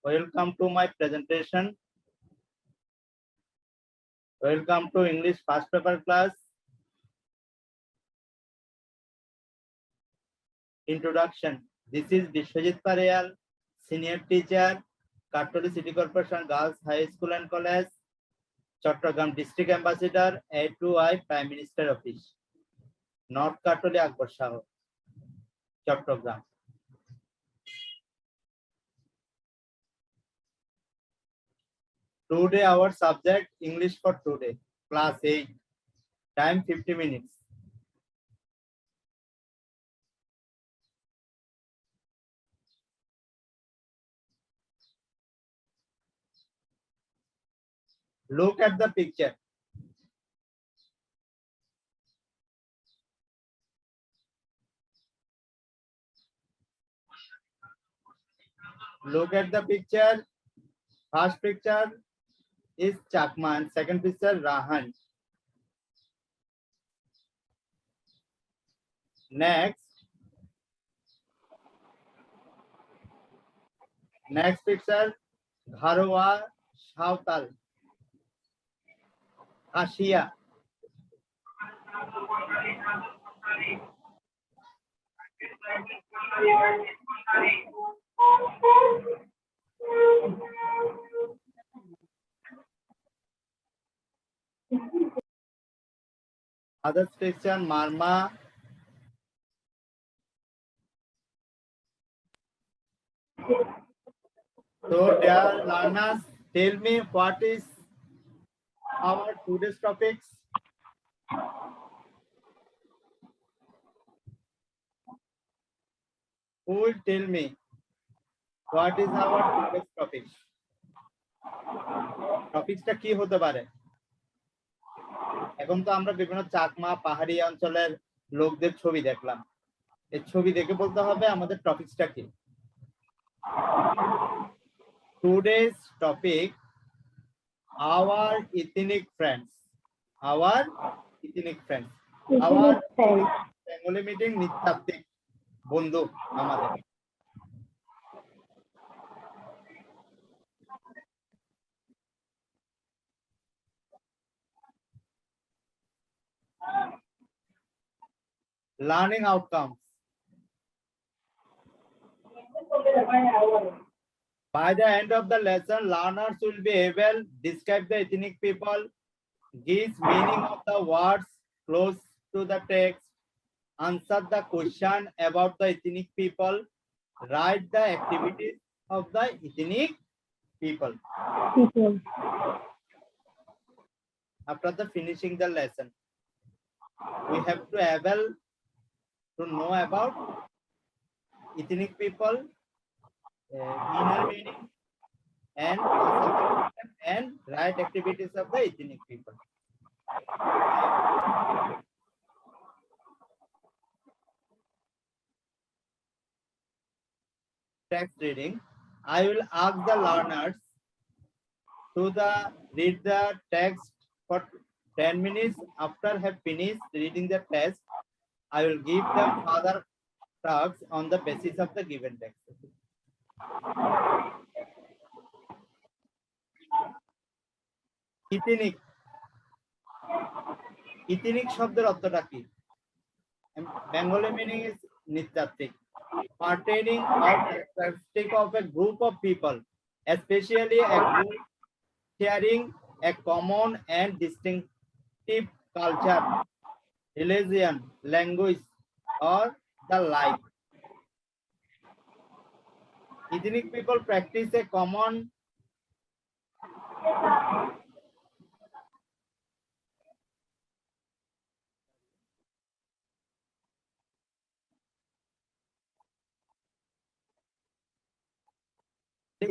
Welcome to my presentation. Welcome to English first paper class. Introduction. This is Vishwajit Parayal, senior teacher, Katoli City Corporation Girls High School and College, Chattogram District Ambassador, A2I Prime Minister Office, North Katoli Akbar Shah, Chattogram. Today our subject English for today, class 8, time 50 minutes. Look at the picture. Look at the picture. First picture is Chakma and second picture Rahan. Next picture Gharwa Shautal. Asia. Other picture Marma. So dear learners, tell me what is our today's topics. Who will tell me what is our today's topic? টপিকসটা কি হতে পারে? এখন তো আমরা বিভিন্ন চাকমা পাহাড়ি অঞ্চলের লোকদের ছবি দেখলাম। এই ছবি দেখে বলতে হবে আমাদের টপিকসটা কি। Today's topic, our ethnic friends. Our ethnic friends. Our Bengali meeting নৃতাত্ত্বিক বন্ধু আমাদের। Learning outcomes. By the end of the lesson, learners will be able to describe the ethnic people, give meaning of the words close to the text, answer the question about the ethnic people, write the activities of the ethnic people. After the finishing the lesson, we have to able to know about ethnic people, inner meaning, and write activities of the ethnic people. Text reading. I will ask the learners to read the text for 10 minutes. After have finished reading the text, I will give them further tasks on the basis of the given text. Ethnic. Ethnic শব্দের অর্থটা কি? Bengali meaning is nৃতাত্ত্বিক. Pertaining or characteristic of a group of people, especially a group sharing a common and distinctive culture, religion, language, or the like. Ethnic people practice a common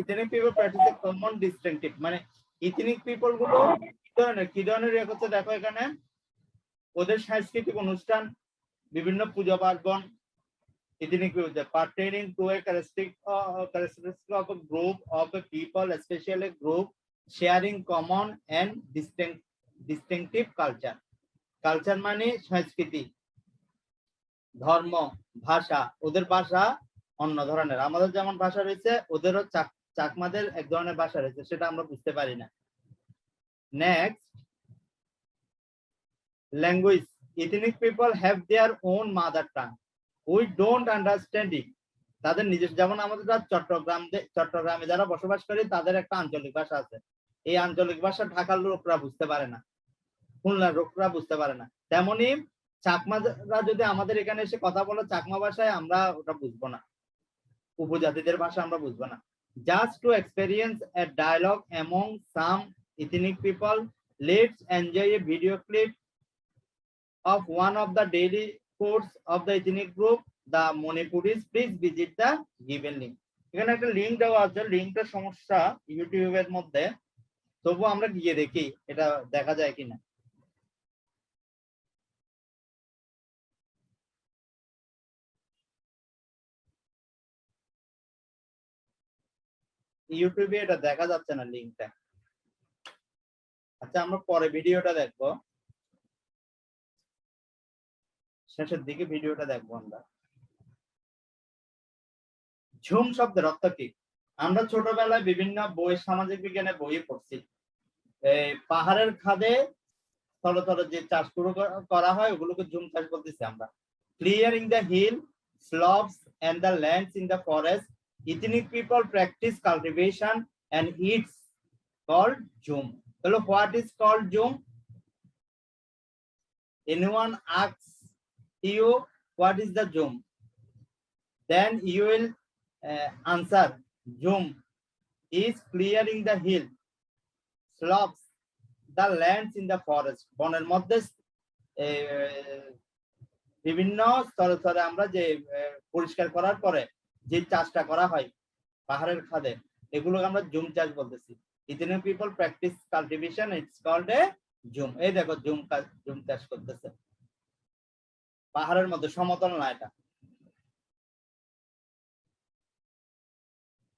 ethnic people practice a common distinctive মানে ethnic people গুলো কি ধরনের হচ্ছে দেখো এখানে ওদের সাংস্কৃতিক অনুষ্ঠান বিভিন্ন পূজা পার্বণ ethnic people pertaining to a characteristic of a group of a people, especially a group sharing common and distinctive culture. Culture মানে সংস্কৃতি, ধর্ম, ভাষা। ওদের ভাষা অন্য ধরনের, আমাদের যেমন ভাষা রয়েছে ওদেরও চাকমাদের এক ধরনের ভাষা রয়েছে, সেটা আমরা বুঝতে পারি না। Next, language. Ethnic people have their own mother tongue, we don't understand it. তাদের নিজস্ব, যেমন আমাদের চট্টগ্রামে যারা বসবাস করে তাদের একটা আঞ্চলিক ভাষা আছে। এই আঞ্চলিক ভাষা ঢাকার লোকরা বুঝতে পারে না, খুলনার লোকরা বুঝতে পারে না। তেমনি চাকমারা যদি আমাদের এখানে এসে কথা বলে চাকমা ভাষায়, আমরা ওটা বুঝবো না, উপজাতিদের ভাষা আমরা বুঝবো না। Just to experience a dialogue among some ethnic people, let's enjoy a video clip of one of the daily course of the ethnic group, the Manipuris. Please visit the given link. এখানে একটা link দেওয়া আছে, লিংকটার সমস্যা ইউটিউবের মধ্যে, তবু আমরা গিয়ে দেখি এটা দেখা যায় কিনা। ইউটিউবে এটা দেখা যাচ্ছে না লিংকটা। আচ্ছা, আমরা পরে ভিডিওটা দেখবো, শেষের দিকে ভিডিওটা দেখবো আমরা। ঝুম শব্দের অর্থ কি? আমরা ছোটবেলায় বিভিন্ন বই, সামাজিক বিজ্ঞানের বইয়ে পড়ছি, পাহাড়ের খাদে তলে তলে যে চাষ শুরু করা হয় ওগুলোকে ঝুম চাষ বলতেছি আমরা। Clearing the hill slopes and the lands in the forest, ethnic people practice cultivation and it's called jhum. So what is called jhum? Anyone asks you what is the jhum, then you will answer jhum is clearing the hill, slopes, the lands in the forest. বনের মধ্যে বিভিন্ন স্তরে স্তরে আমরা যে পরিষ্কার করার পরে যে চাষটা করা হয় পাহাড়ের খাদে, এগুলোকে আমরা জুম চাষ বলতেছি। ethnic people practice cultivation, it's called a zoom. এই দেখো জুম চাষ করতেছে পাহাড়ের মধ্যে, সমতল না এটা।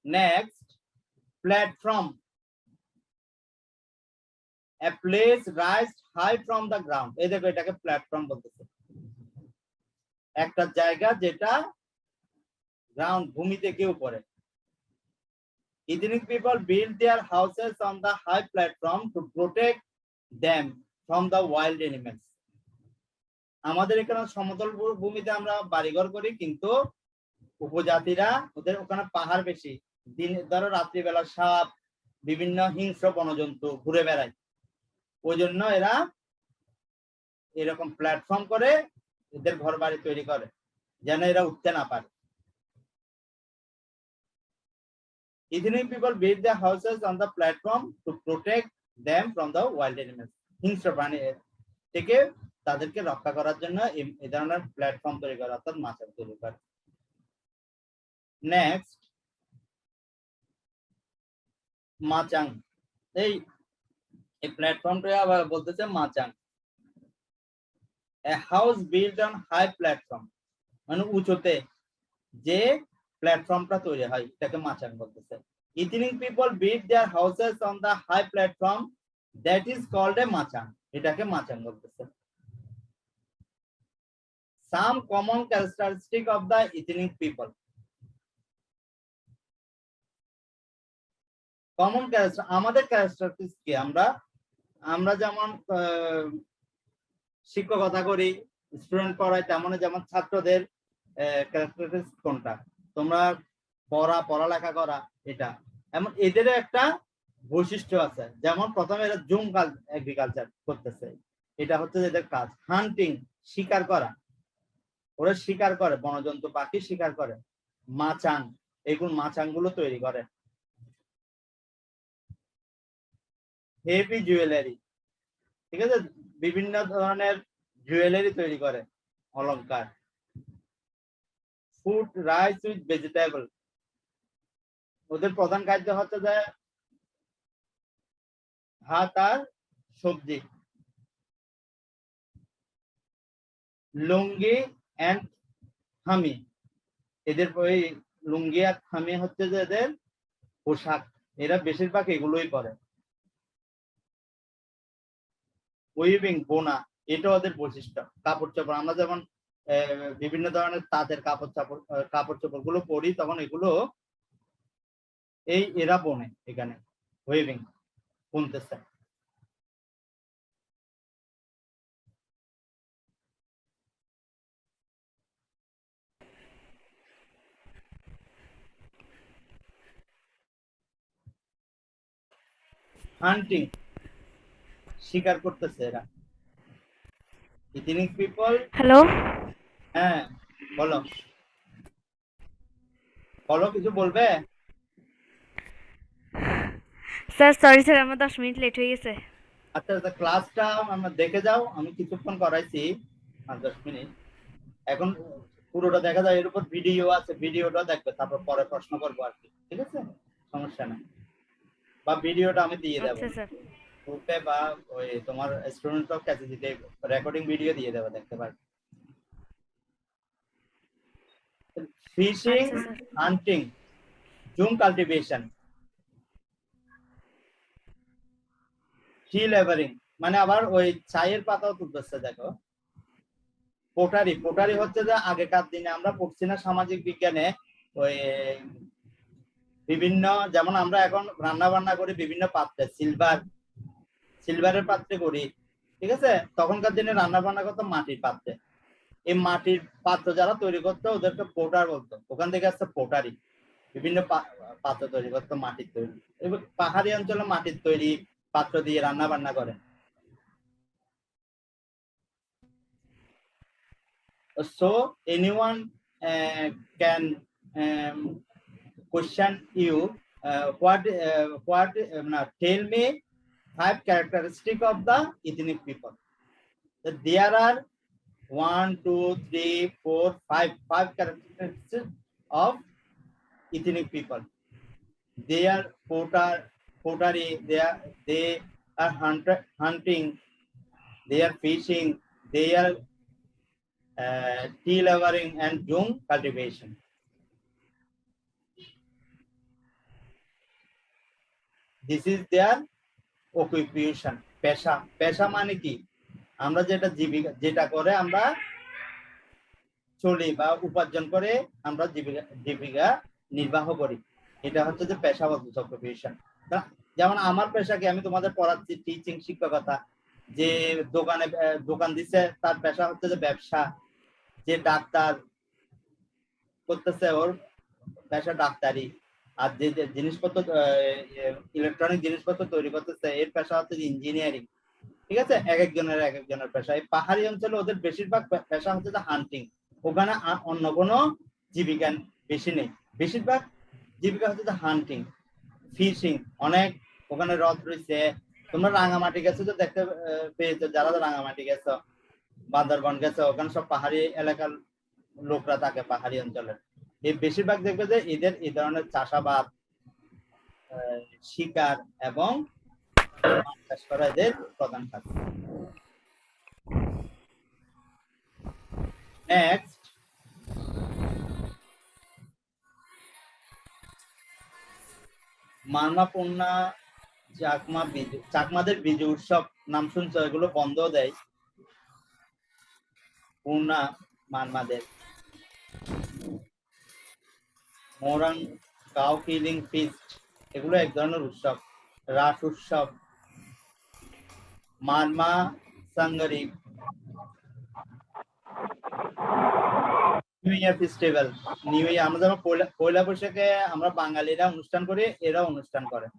Next, platform, a place raised high from the ground. এই দেখো এটাকে প্ল্যাটফর্ম বলতেছে, একটা জায়গা যেটা গ্রাউন্ড, ভূমি থেকে উপরে। Ethnic people build their houses on the high platform to protect them from the wild animals. আমাদের এখানে সমতল ভূমিতে আমরা বাড়িঘর করি, কিন্তু উপজাতিরা ওদের ওখানে পাহাড় বেশি, দিন ধরো রাত্রিবেলা সাপ, বিভিন্ন হিংস্র বনজন্তু ঘুরে বেড়ায়, ওই জন্য এরা এরকম প্ল্যাটফর্ম করে এদের ঘর বাড়ি তৈরি করে যেন এরা উঠতে না পারে। Ethnic people build their houses on the platform to protect them from the wild animals. হিংস্র প্রাণী থেকে তাদেরকে রক্ষা করার জন্য এই ধরনের প্ল্যাটফর্ম তৈরি করে, অর্থাৎ মাচাং তৈরি করে। নেক্সট, মাচাং। এই প্ল্যাটফর্মটা আবার বলতেছে machang. A house built on high platform, মানে উঁচুতে যে প্ল্যাটফর্মটা তৈরি হয় এটাকে মাচাং বলতেছে। Ethnic people build their houses on the high platform, that is called a machang, এটাকে মাচাং বলতেছে। Some common characteristic of the ethnic people. Common character, আমাদের ক্যারেক্টারিস্টিক্স কি? আমরা যেমন শিক্ষকতা করি, স্টুডেন্ট পড়াই, তেমন যেমন ছাত্রদের ক্যারেক্টারিস্টিক্স কোনটা? তোমরা পড়ালেখা করা, এটা এমন এদেরও একটা বৈশিষ্ট্য আছে। যেমন প্রথমে এরা জুম এগ্রিকালচার করতেছে, এটা হচ্ছে এদের কাজ। হান্টিং, শিকার করা, ওরা শিকার করে, বনজন্তু পাখি শিকার করে। মাচাং, এগুলো মাচাংগুলো তৈরি করে। হেভি জুয়েলারি, ঠিক আছে, বিভিন্ন ধরনের জুয়েলারি তৈরি করে, অলংকার। ফুড, রাইস উইথ ভেজিটেবল, ওদের প্রধান খাদ্য হচ্ছে যে ভাত আর সবজি। লুঙ্গি এন্ড থামি, এদের ওই লুঙ্গি আর থামি হচ্ছে যে এদের পোশাক, এরা বেশিরভাগ এগুলোই করে। উইভিং, বোনা, এটা ওদের বৈশিষ্ট্য। কাপড় চোপড়, আমরা যেমন বিভিন্ন ধরনের তাঁতের কাপড় চোপড় গুলো পরি, তখন এগুলো এই এরা বনে এখানে ওয়েভিং বুনতেছে। হান্টিং শিকার করতেছে এরা। Ethnic people. হ্যালো হ্যাঁ বলো বলো, কিছু বলবে? স্যার, সরি স্যার, আমার 10 মিনিট লেট হয়ে গেছে। আচ্ছা আচ্ছা, ক্লাসটা আমরা দেখে যাও, আমি কিছুক্ষণ করাইছি 5-10 মিনিট। এখন পুরোটা দেখা যায়, এর উপর ভিডিও আছে, ভিডিওটা দেখবে, তারপর পরে প্রশ্ন করবো আর কি, ঠিক আছে? সমস্যা নাই, বা ভিডিওটা আমি দিয়ে দেবো আচ্ছা স্যার। গ্রুপে, বা ওই তোমার স্টুডেন্ট অফ কাছে দিতে রেকর্ডিং ভিডিও দিয়ে দেবো, দেখতে পারবে। ফিশিং, আচ্ছা স্যার। হান্টিং, জুম কাল্টিভেশন, ট্রি লেবারিং, মানে আবার ওই চায়ের পাতাও তুলতেছে দেখো। পোটারি, পোটারি হচ্ছে যে আগেকার দিনে আমরা পড়ছি না সামাজিক বিজ্ঞানে, ওই বিভিন্ন, যেমন আমরা এখন রান্না বান্না করি বিভিন্ন পাত্রে, সিলভারের পাত্রে করি, ঠিক আছে? তখনকার দিনে রান্না বান্না করতো মাটির পাত্রে। এই মাটির পাত্র যারা তৈরি করতো ওদেরকে পোটার বলতো, ওখান থেকে আসছে পোটারি। বিভিন্ন পাত্র তৈরি করতো মাটির তৈরি। এবার পাহাড়ি অঞ্চলে মাটির তৈরি পাত্র দিয়ে রান্না বান্না করে। So anyone can question you, tell me 5 characteristics of the ethnic people. So there are 1, 2, 3, 4, 5 characteristics of ethnic people. They are pottery, they are hunting, they are fishing, they are tea laboring and jung cultivation. This is their occupation, পেশা। পেশা মানে কি? আমরা যেটা জীবিকা, যেটা করে আমরা চলি বা উপার্জন করে আমরা জীবিকা নির্বাহ করি, এটা হচ্ছে যে পেশাগত অকুপেশন। যেমন আমার পেশাকে আমি তোমাদের পড়াচ্ছি, টিচিং, শিক্ষকতা। যে দোকান দিচ্ছে তার পেশা হচ্ছে যে ব্যবসা। যে ডাক্তার করতেছে ওর পেশা ডাক্তারি। আর যে জিনিসপত্র, ইলেকট্রনিক জিনিসপত্র তৈরি করতেছে, এর পেশা হচ্ছে ইঞ্জিনিয়ারিং। ঠিক আছে? এক একজনের পেশা। এই পাহাড়ি অঞ্চলে ওদের বেশিরভাগ পেশা হচ্ছে যে হান্টিং। ওখানে অন্য কোনো জীবিকা বেশি নেই, বেশিরভাগ জীবিকা হচ্ছে যে হান্টিং, ফিশিং। অনেক ওখানে হ্রদ রয়েছে। তোমরা রাঙামাটি গেছো তো, দেখতে পেয়েছো, যারা রাঙামাটি গেছো, বান্দরবন গেছো, ওখানে সব পাহাড়ি এলাকার লোকরা থাকে, পাহাড়ি অঞ্চলের। এই বেশিরভাগ দেখবে যে এদের এই ধরনের চাষাবাদ, শিকার এবং মাছ চাষ করা এদের প্রধান কাজ। নেক্সট, মারমা পূর্ণা চাকমাদের বিজু উৎসব নাম শুনছো? এগুলো বন্ধ দেয় পূর্ণা মারমাদের। মোরাং কাউ কিলিং ফিস্ট, এগুলো এক ধরনের উৎসব, রাস উৎসব। Marma Sangrai, new year festival, new year. আমরা যেমন পয়লা বৈশাখে আমরা বাঙালিরা অনুষ্ঠান করি, এরা অনুষ্ঠান করে।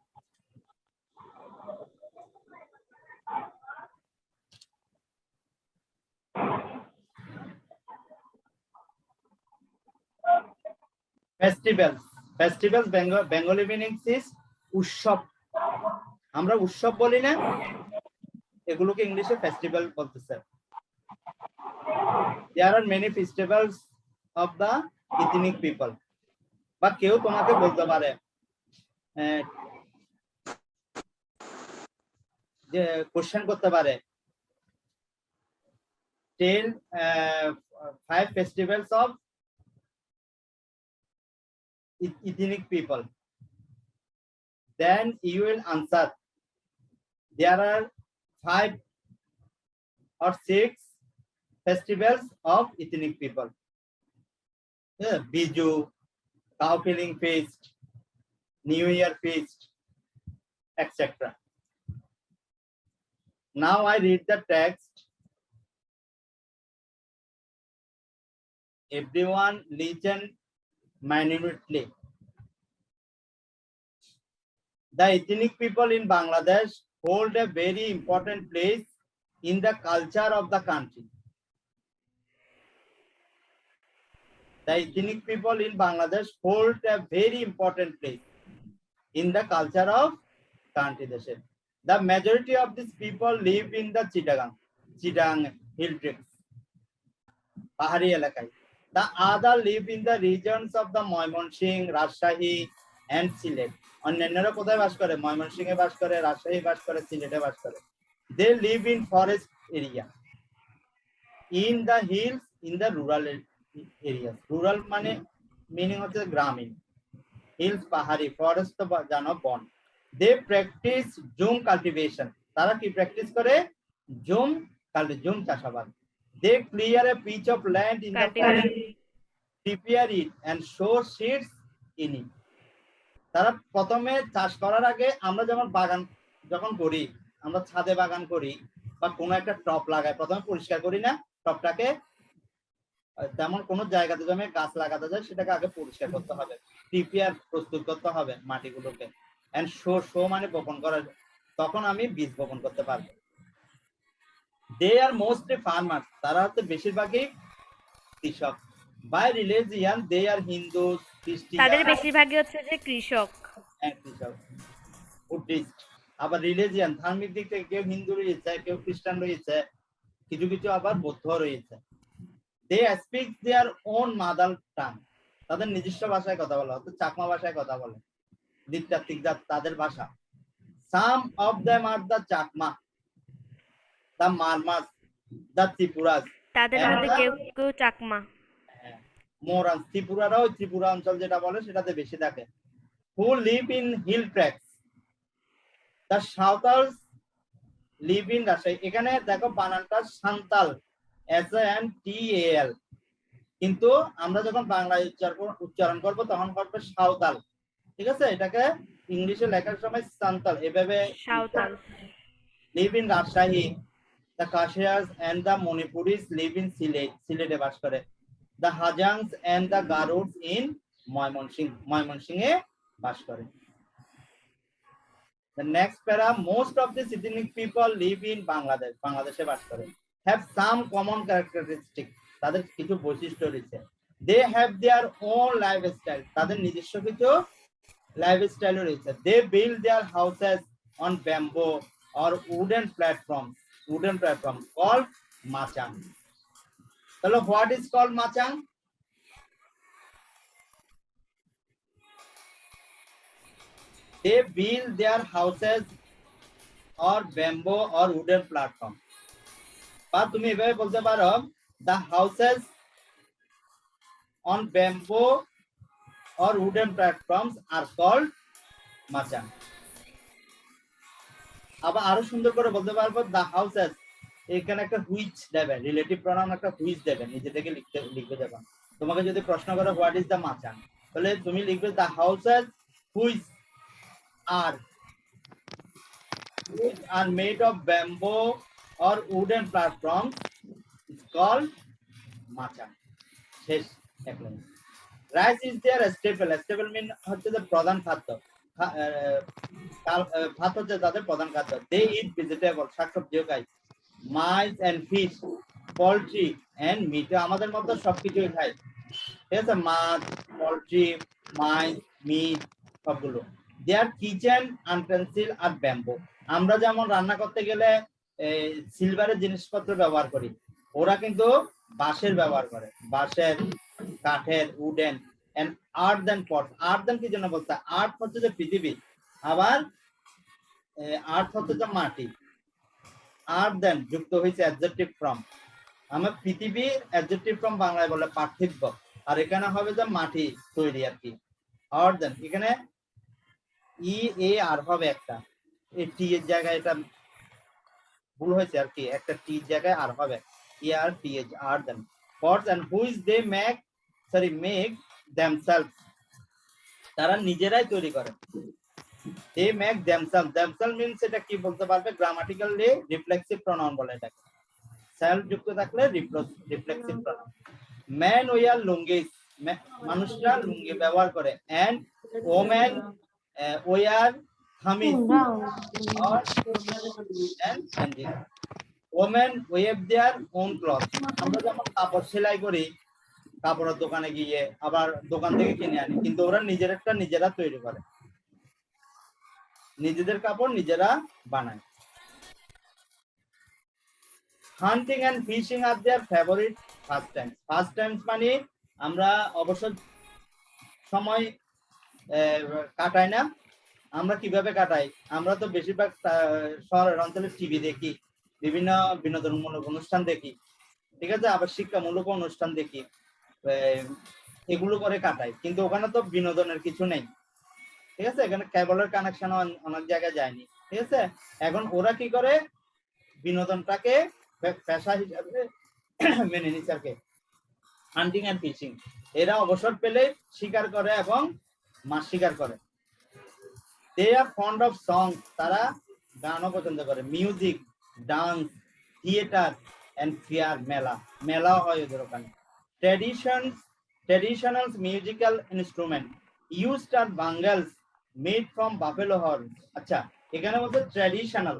ফেস্টিভ্যালস বেঙ্গলি মিনিংস ইজ উৎসব। আমরা উৎসব বলি না, এগুলোকে ইংলিশে ফেস্টিভ্যাল বলতেছে। There are many festivals of the ethnic people. বা কেউ তোমাকে বলতে পারে যে কোশ্চেন করতে পারে, tell 5 festivals of ethnic people. Then you will answer there are 5 or 6 festivals of ethnic people. Biju, cow killing feast, New Year feast, etc. Now I read the text. Everyone listen minutely. The ethnic people in Bangladesh hold a very important place in the culture of the country. The ethnic people in Bangladesh hold a very important place in the culture of country. The majority of these people live in the Chittagong hill tracts, Pahari Elakai. The other live in the regions of the Moymonshing, Rajshahi, and Sylhet. অন্যান্যরা কোথায় বাস করে? ময়মনসিংহে বাস করে, রাজশাহী বাস করে, সিলেটে বাস করে। They live in forest area, in the hills, in the rural areas. Rural মানে meaning হচ্ছে গ্রামীণ, hills পাহাড়ি, forest তো জানো বন। They practice zoom cultivation. তারা কি প্র্যাকটিস করে? জুম চাষাবাদ। They clear a piece of land in the forest, prepare it and sow seeds in it. তারা প্রথমে চাষ করার আগে আমরা যেমন বাগান যখন করি, আমরা ছাদে বাগান করি বা কোনো একটা টপ লাগাই, প্রথমে পরিষ্কার করি না টপটাকে? তেমন কোনো জায়গাতে জমে গাছ লাগাতে যায় সেটাকে আগে পরিষ্কার করতে হবে, প্রিপেয়ার প্রস্তুত করতে হবে মাটিগুলোকে। এন্ড শো মানে বপন করা, তখন আমি বীজ বপন করতে পারবো। দে আর মোস্টলি ফার্মার্স, তারা হচ্ছে বেশিরভাগই কৃষক। বাই রিলিজিয়ান দে আর হিন্দু, খ্রিস্টান, তাদের বেশিরভাগই হচ্ছে যে কৃষক, বুদ্ধিস্ট। আবার রিলিজিয়ান ধার্মিক দিক থেকে কেউ হিন্দু রয়েছে, কেউ খ্রিস্টান রয়েছে, কিছু কিছু আবার বৌদ্ধ রয়েছে। They speak their own mother tongue, তাদের নিজস্ব ভাষায় কথা বলে, অর্থাৎ চাকমা ভাষায় কথা বলে, দ্বীপজাতিক জাত তাদের ভাষা। Some of them are the Chakma, the Marmas, the Tripuras, তাদের মধ্যে কেউ কেউ চাকমা। মোরান, ত্রিপুরারাও ত্রিপুরা অঞ্চল যেটা বলে সেটাতে বেশি থাকে। Who live in hill tracts, the Santals live in Rajshahi. এখানে দেখো বানানটা সান্তাল, SANTAL, কিন্তু আমরা যখন বাংলায় উচ্চারণ করব তখন করবে সাঁওতাল, ঠিক আছে? এটাকে ইংলিশে লেখার সময় সান্তাল এভাবে। Santal live in Rajshahi. The Khasias and the Manipuris live in Sylhet, সিলেটে বাস করে। The Hajongs and the Garos in ময়মনসিংহে বাস করে। The next para, most of the ethnic people live in Bangladesh, বাংলাদেশে বাস করে। Have some common characteristics, তাদের কিছু বৈশিষ্ট্য রয়েছে। They have their own lifestyle, তাদের নিজস্ব কিছু লাইফস্টাইল রয়েছে। They build their houses on bamboo or wooden platforms called machang. তাহলে what is called machang? They build their houses or bamboo or wooden platform. বা তুমি এভাবে বলতে পারো, the houses on bamboo or wooden platforms are called machang. আবার আরো সুন্দর করে বলতে পারবো, the houses, এখানে একটা হুইচ দেবে, রিলেটিভ প্রনাউন একটা হুইচ দেবে, নিজে থেকে লিখবে দেবা। তোমাকে যদি প্রশ্ন করে হোয়াট ইজ দ্য মাচাং, তাহলে তুমি লিখবে the houses which are made of bamboo or wooden platforms is called machang. শেষ এক line. Rice is their staple, staple mean হচ্ছে যে প্রধান খাদ্য, ভাত হচ্ছে তাদের প্রধান খাদ্য। দে ইট ভেজিটেবল, শাকসবজিও খায়। Maize and fish, poultry and meat, আমাদের মতো সবকিছুই খায়, ঠিক আছে? মাছ, পোল্ট্রি, মাইস, মিট সবগুলো। দেয়ার কিচেন ইউটেনসিল আর ব্যাম্বো, আমরা যেমন রান্না করতে গেলে সিলভারের জিনিসপত্র ব্যবহার করি, ওরা কিন্তু বাঁশের ব্যবহার করে, বাঁশের, কাঠের, wooden and earthen pots. Earthen কি জন্য বলতে? আর্থ হচ্ছে যে পৃথিবী, আবার আর্থ হচ্ছে যে মাটি। আর্থেন যুক্ত হয়েছে অ্যাডজেক্টিভ ফর্ম, আমরা পৃথিবীর অ্যাডজেক্টিভ ফর্ম বাংলায় বলে পার্থিব, আর এখানে হবে যে মাটি তৈরি আর কি। আর্থেন, এখানে EAR হবে একটা, এই টি এর জায়গায় এটা ভুল হয়েছে আর কি, একটা টি এর জায়গায় আর হবে EARTH, earthen pots, and which they make themselves, তারা নিজেরাই তৈরি করে। They make themselves, themselves means এটা কি বলতে পারবে, গ্রামাটিক্যালি রিফ্লেক্সিভ প্রনাউন বলে এটাকে, সেলফ যুক্ত থাকলে reflexive pronoun. Man wear lungis, মানুষরা লুঙ্গি ব্যবহার করে, and women wear kameez or and sandals. Women weave their own clothes. আমরা যেমন কাপড় সেলাই করি কাপড়ের দোকানে গিয়ে, আবার দোকান থেকে কিনে আনি, কিন্তু ওরা নিজেরা তৈরি করে, নিজেদের কাপড় নিজেরা বানায়। Hunting and fishing are their favourite first time. First time মানে আমরা অবসর সময় কাটাই না, আমরা কিভাবে কাটাই, আমরা তো বেশিরভাগ শহরের অঞ্চলে টিভি দেখি, বিভিন্ন বিনোদনমূলক অনুষ্ঠান দেখি, ঠিক আছে, আবার শিক্ষামূলক অনুষ্ঠান দেখি, এগুলো করে কাটাই, কিন্তু ওখানে তো বিনোদনের কিছু নেই, ঠিক আছে, এখানে কেবলের কানেকশন অনেক জায়গায় যায়নি, ঠিক আছে। এখন ওরা কি করে, বিনোদনটাকে পেশা হিসাবে মেনে নিচ্ছে আর কি, হান্টিং এন্ড ফিশিং। এরা অবসর পেলে শিকার করে এবং মাছ শিকার করে। They are fond of songs, তারা গানও পছন্দ করে, music, dance, theatre and fair, মেলা হয় ওদের ওখানে। Traditional musical instrument used are bangles made from buffalo horn. আচ্ছা, এখানে বলতে ট্র্যাডিশনাল,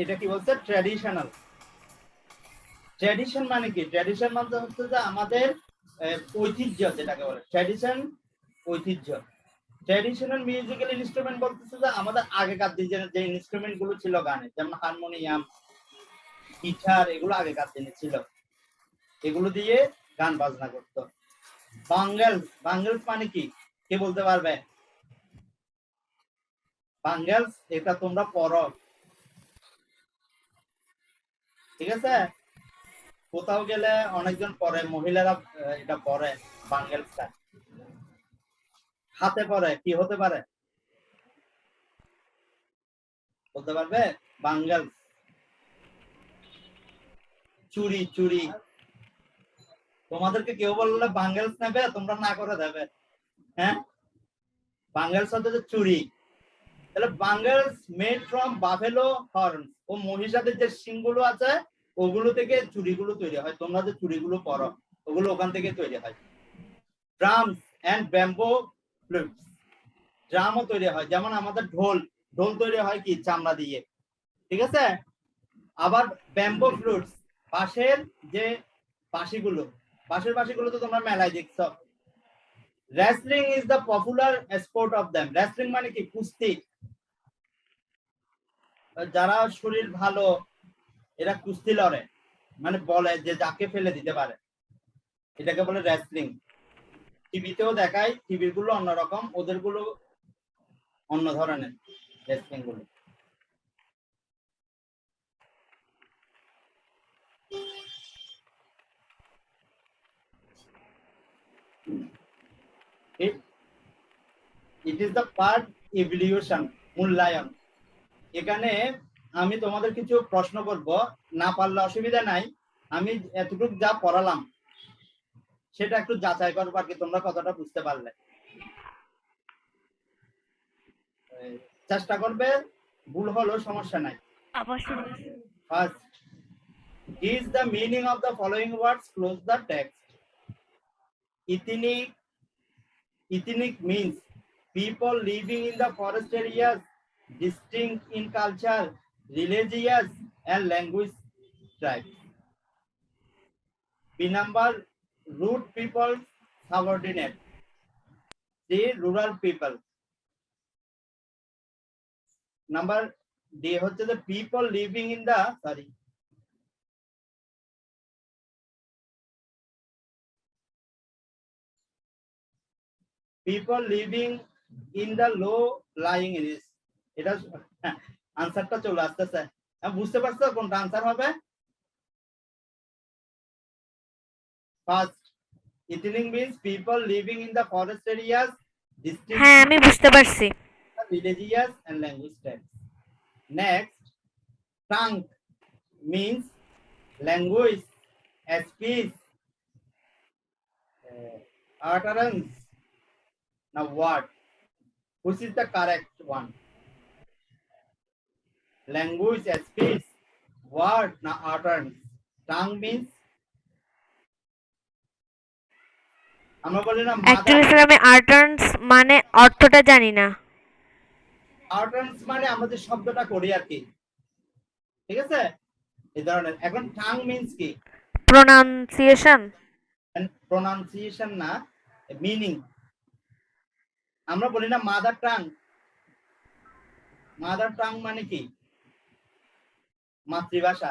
এটা কি বলছে, ট্র্যাডিশনাল। ট্র্যাডিশন মানে কি, ট্র্যাডিশন মানে হচ্ছে যে আমাদের ঐতিহ্য, যেটাকে বলে ট্র্যাডিশন, ঐতিহ্য। ট্র্যাডিশনাল মিউজিক্যাল ইনস্ট্রুমেন্ট বলতেছে যে আমাদের আগেকার দিনের যে ইনস্ট্রুমেন্ট গুলো ছিল গানে, যেমন হারমোনিয়াম, গিটার, এগুলো আগেকার দিনে ছিল, এগুলো দিয়ে গান বাজনা করতো। বাঙ্গলস মানে কি, কে বলতে পারবে? বাঙ্গলস, এটা তোমরা পড়ো, ঠিক আছে, কোথাও গেলে অনেকজন পরে, মহিলারা এটা পরে, বাঙ্গলসটা হাতে পরে, কি হতে পারে বলতে পারবে? বাঙ্গলস, চুড়ি। তোমাদেরকে কেউ বললে বাঙ্গলস নেবে, তোমরা না করে দেবে, হ্যাঁ, বাঙ্গলস হচ্ছে চুড়ি। তাহলে বাঙ্গলস মেড ফ্রম বাফেলো হর্ন, ও মহিষাদের যে শিংগুলো আছে ওগুলো থেকে চুড়িগুলো তৈরি হয়, তোমরা যে চুড়িগুলো পরো ওগুলো ওখান থেকে তৈরি হয়। ড্রামস এন্ড ব্যাম্বো ফ্লুটস, ড্রামও তৈরি হয়, যেমন আমাদের ঢোল তৈরি হয় কি, চামড়া দিয়ে, ঠিক আছে। আবার ব্যাম্বো ফ্লুটস, বাঁশের যে বাঁশিগুলো তো তোমরা মেলায় দেখছো। Wrestling is the popular sport of them. Wrestling মানে কি, কুস্তি। যারা শরীর ভালো এরা কুস্তি লড়ে, মানে বলে যে যাকে ফেলে দিতে পারে, এটাকে বলে রেসলিং। টিভিতেও দেখায়, টিভির গুলো অন্যরকম, ওদের গুলো অন্য ধরনের রেসলিং গুলো। It is the part evolution, মূল্যায়ন। এখানে আমি তোমাদের কিছু প্রশ্ন করব, না পারলে অসুবিধা নাই, আমি এতটুকু যা পড়ালাম সেটা একটু যাচাই করবো আর কি, তোমরা কতটা বুঝতে পারলে, চেষ্টা করবে, ভুল হলেও সমস্যা নাই। First, is the meaning of the following words, close the text. Ethnic means people living in the forest areas, distinct in culture, religious and language tribes. B number, root people, subordinate. C, rural people. Number D হচ্ছে the people living in the people living in the low lying areas. এটা আনসারটা চলে আসতেছে, বুঝতে পারছো কোনটা answer হবে? First, ethnic means people living in the forest areas, distinct, হ্যাঁ, আমি বুঝতে পারছি। religious and language types. Next, trunk means language, speech, utterance. Now what? Which is the correct one? Language, speech, word, now utterance. Tongue means আমরা বলি না actually sir আমি আর্টার্নস মানে অর্থটা জানি না। আউটারেন্স মানে আমরা যে শব্দটা করি আর কি, ঠিক আছে, এই ধরনের। এখন টাং মিন্স কি? প্রোনাউন্সিয়েশন। প্রোনাউন্সিয়েশন না, মিনিং। আমরা বলি না মাদার টাং, মাদার টাং মানে কি? মাতৃভাষা।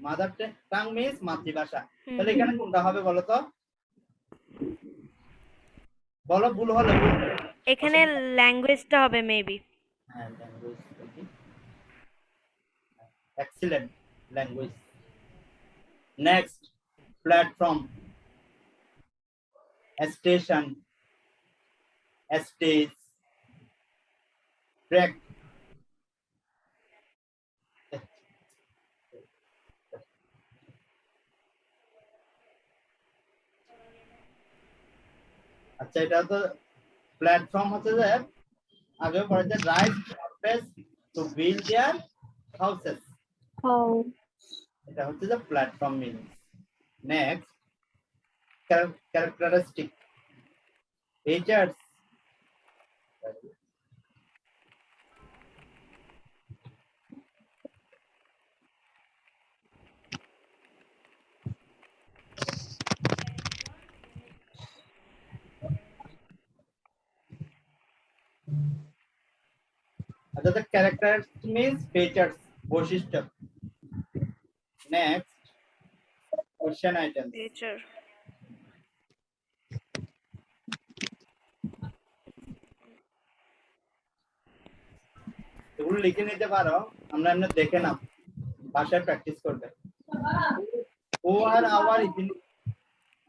মাদার টাং মিন্স মাতৃভাষা। তাহলে এখানে কোনটা হবে বলো তো? বলো, ভুল হলে এখানে ল্যাঙ্গুয়েজটা হবে মেবি। হ্যাঁ, language. Excellent, language. Next, platform, station, stage, track. আচ্ছা, এটা তো প্ল্যাটফর্ম হচ্ছে যে আগে পড়েছে right surface to build there houses, এটা হচ্ছে যে platform meaning. Next, characteristic, features. আচ্ছা, the characters means features, বৈশিষ্ট্য। Next, question item. ফিচার। এগুলো লিখে নিতে পারো, আমরা এমনি দেখে নাও, বাসায় প্র্যাকটিস করবে। হু আর আওয়ার,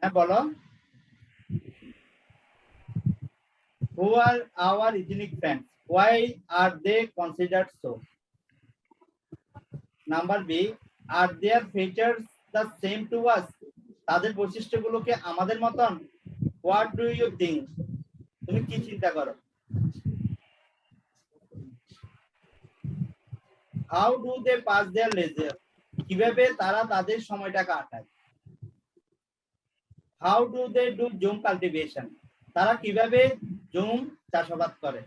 হ্যাঁ বলো, who are our ethnic friends, why are they considered so? Number B, are their features the same to us? তাদের বৈশিষ্ট্যগুলো কি আমাদের মতন? What do you think? তুমি কি চিন্তা করো? How do they pass their leisure? কিভাবে তারা তাদের সময়টা কাটায়? How do they do zoom cultivation? তারা কিভাবে জুম চাষাবাদ করে?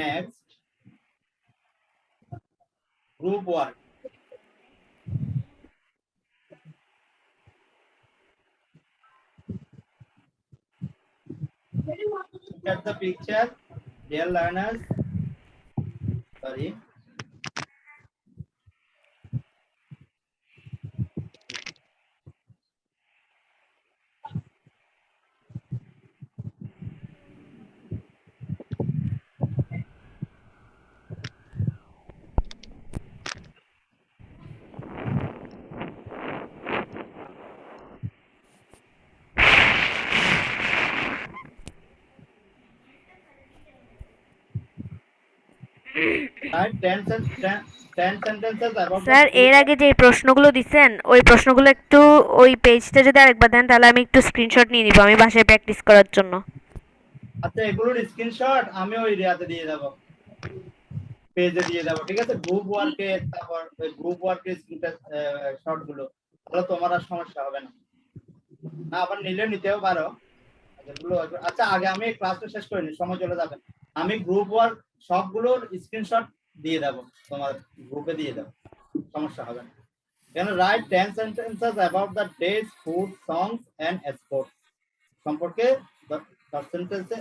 Next, group work. Look at the picture, dear learners. Sorry. Write 10 sentences about sir the এর আগে যে প্রশ্নগুলো দিছেন ওই প্রশ্নগুলো একটু ওই পেজটা যদি আরেকবার দেন তাহলে আমি একটু স্ক্রিনশট নিয়ে নিব আমি বাসায় প্র্যাকটিস করার জন্য। আচ্ছা, এগুলোর স্ক্রিনশট আমি ওই রিয়াতে দিয়ে দেব, পেজে দিয়ে দেব, ঠিক আছে? গ্রুপ ওয়ার্কের, তারপর গ্রুপ ওয়ার্কের শর্ট গুলো, তাহলে তোমার আর সমস্যা হবে না। না, আবার নিলে নিতেও পারো এগুলো। আচ্ছা, আগে আমি ক্লাসটা শেষ করে নি, সময় চলে যাবে। আমি গ্রুপ ওয়ার্ক সবগুলোর স্ক্রিনশট দিয়ে দেব, তোমার গ্রুপে দিয়ে দেব, সমস্যা হবে না। কেন, right 10 sentences about the days, food, songs and sports। সম্পর্কে 10 সেন্টেন্সে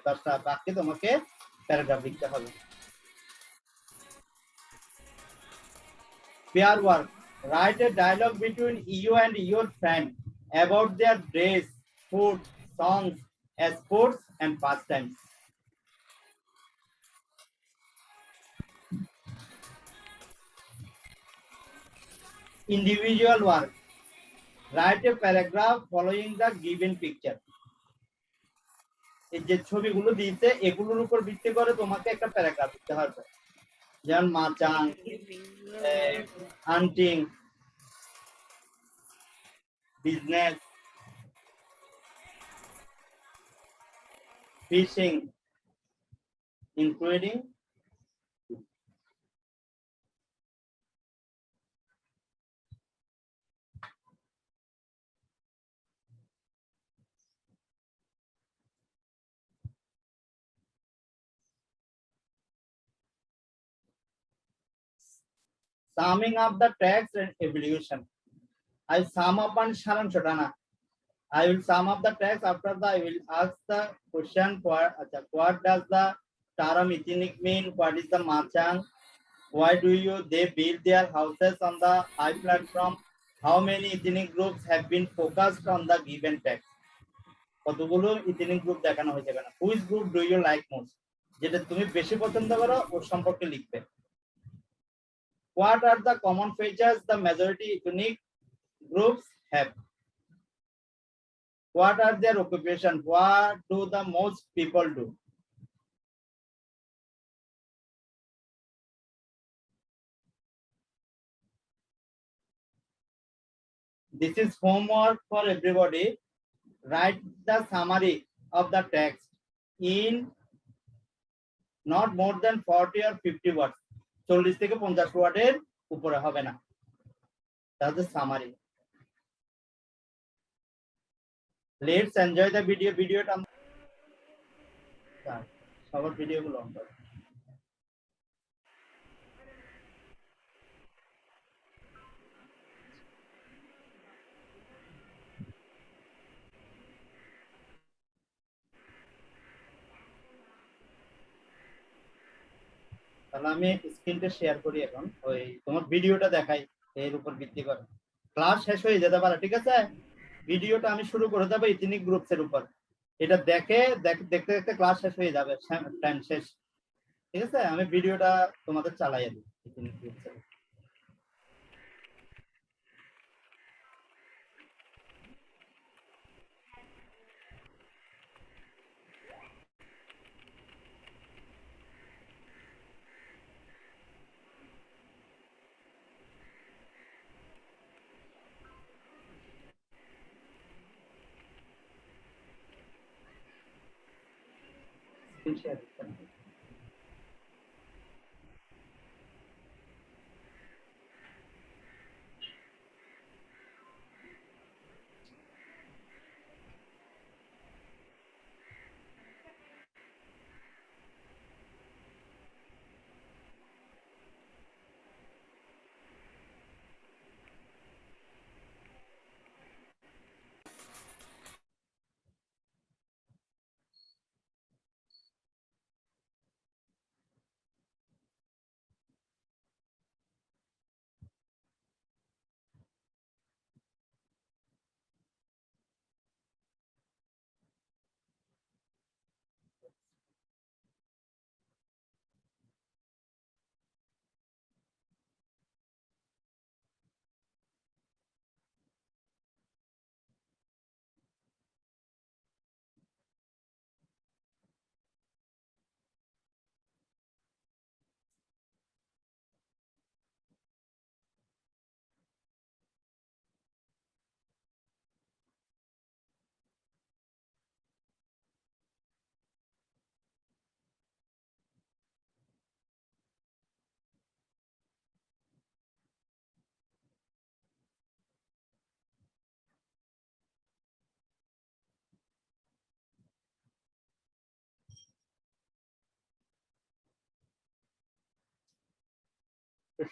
10টা বাক্যে তোমাকে প্যারাগ্রাফ লিখতে হবে। Pair work, write a dialogue between you and your friend about their dress, food, songs, sports and pastimes। Individual work, write a paragraph following the given picture। এই যে ছবিগুলো দিয়েছে এগুলোর উপর ভিত্তি করে তোমাকে একটা প্যারাগ্রাফ দিতে হবে, যেমন machang, hunting, business, fishing, including summing up the text and evaluation. I sum up and সারাংশটা না, I will sum up the text. After that, I will ask the question, what does the term ethnic mean? What is the machang? Why do they build their houses on the high platform? How many ethnic groups have been focused on the given text? কতগুলো ethnic group দেখানো হয়েছে কেন? Which group do you like most? যেটা তুমি বেশি পছন্দ করো ওর সম্পর্কে লিখবে। What are the common features the majority ethnic groups have? What are their occupation? What do the most people do? This is homework for everybody. Write the summary of the text in not more than 40 or 50 words. 40 থেকে 50 ওয়ার্ডের উপরে হবে না। That's the summary. Let's enjoy the video. ভিডিওটা সবার ভিডিওগুলো on করো। তাহলে আমি স্ক্রিনটা শেয়ার করি এখন, ওই তোমার ভিডিওটা দেখাই এর উপর ভিত্তি করে। ক্লাস শেষ হয়ে যেতে পারে, ঠিক আছে? ভিডিওটা আমি শুরু করে দেবো ইথনিক গ্রুপস এর উপর, এটা দেখতে দেখতে ক্লাস শেষ হয়ে যাবে, টাইম শেষ, ঠিক আছে? আমি ভিডিওটা তোমাদের চালাইয়ে দিই ইথনিক গ্রুপস এর। স্ক্রিন শেয়ার দিচ্ছেন।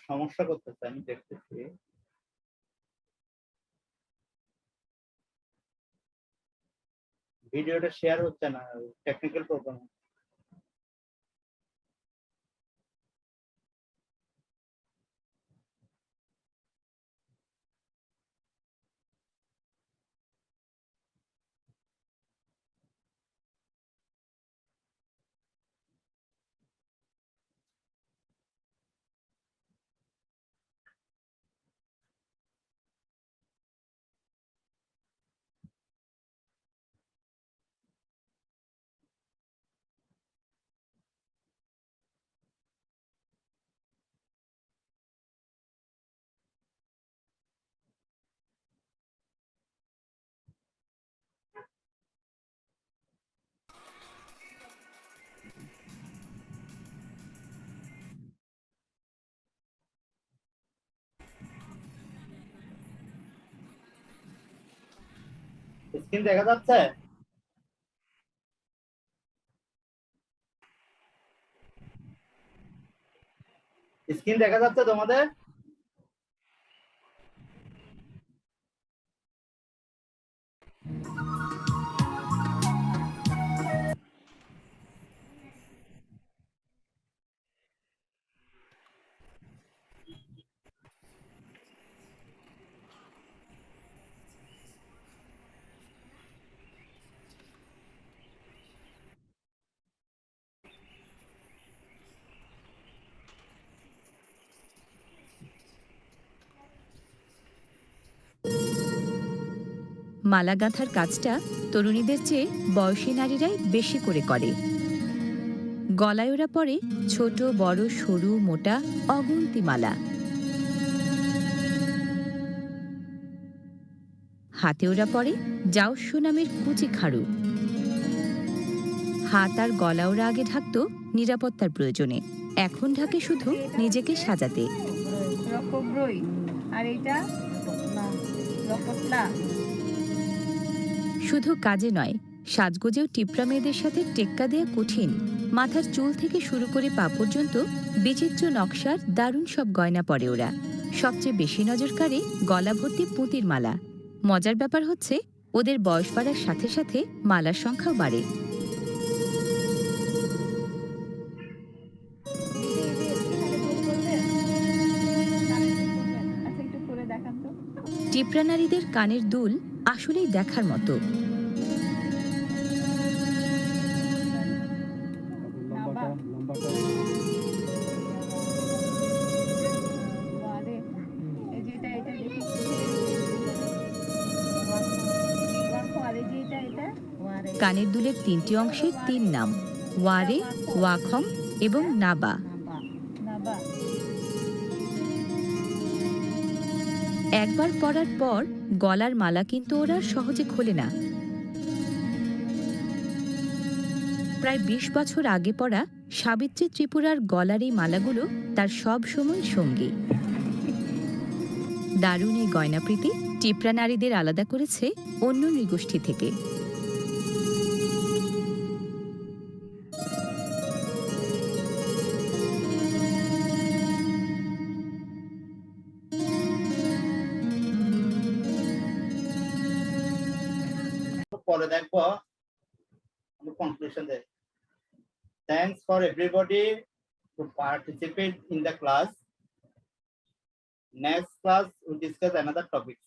সমস্যা করতেছে, আমি দেখতেছি। ভিডিওটা শেয়ার হচ্ছে না, টেকনিক্যাল প্রবলেম। স্ক্রিন দেখা যাচ্ছে? স্ক্রিন দেখা যাচ্ছে তোমাদের? মালা গাঁথার কাজটা তরুণীদের চেয়ে বয়সী নারীরাই বেশি করে করে। গলায় ওরা পরে ছোট বড় সরু মোটা অগুন্তি মালা। হাতে ওরা পরে জাউস্য নামের কুচি খাড়ু। হাত আর গলা ওরা আগে ঢাকতো নিরাপত্তার প্রয়োজনে, এখন ঢাকে শুধু নিজেকে সাজাতে। শুধু কাজে নয়, সাজগোজেও টিপরা মেয়েদের সাথে টেক্কা দেয়া কঠিন। মাথার চুল থেকে শুরু করে পা পর্যন্ত বিচিত্র নকশার দারুণ সব গয়না পরে ওরা। সবচেয়ে বেশি নজর কাড়ে গলা ভর্তি পুঁতির মালা। মজার ব্যাপার হচ্ছে, ওদের বয়স বাড়ার সাথে সাথে মালার সংখ্যাও বাড়ে। টিপরা নারীদের কানের দুল আসলেই দেখার মতো। কানের দুলের ৩টি অংশের ৩ নাম: ওয়ারে, ওয়াখম এবং নাবা। একবার পরার পর গলার মালা কিন্তু ওরা সহজে খোলে না। প্রায় ২০ বছর আগে পরা সাবিত্রী ত্রিপুরার গলার এই মালাগুলো তার সব সময় সঙ্গী। দারুণ এই গয়নাপ্রীতি টিপরা নারীদের আলাদা করেছে অন্য নৃগোষ্ঠী থেকে। পরে দেখবো conclusion there. Thanks for everybody to participate in the class. Next class we'll discuss another topic.